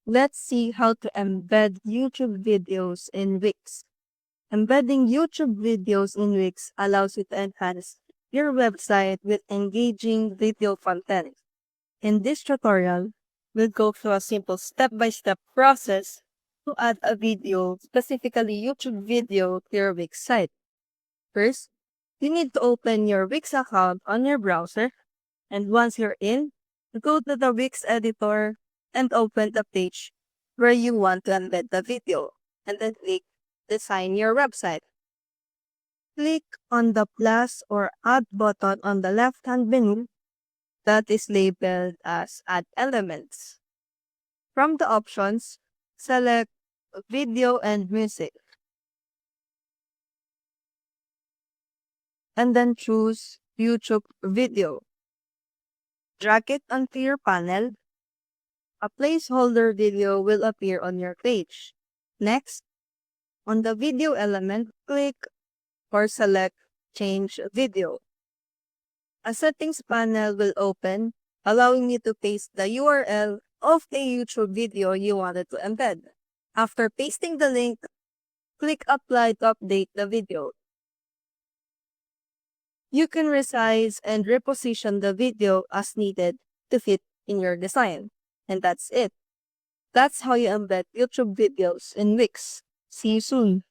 Let's see how to embed YouTube videos in Wix. Embedding YouTube videos in Wix allows you to enhance your website with engaging video content. In this tutorial, we'll go through a simple step-by-step process to add a video, specifically YouTube video, to your Wix site. First, you need to open your Wix account on your browser, and once you're in, go to the Wix editor and open the page where you want to embed the video, and then click Design Your Website. Click on the plus or add button on the left-hand menu that is labeled as Add Elements. From the options, select Video and Music, and then choose YouTube Video. Drag it onto your panel. A placeholder video will appear on your page. Next, on the video element, click or select Change Video. A settings panel will open, allowing you to paste the URL of the YouTube video you wanted to embed. After pasting the link, click Apply to update the video. You can resize and reposition the video as needed to fit in your design. And that's it. That's how you embed YouTube videos in Wix. See you soon.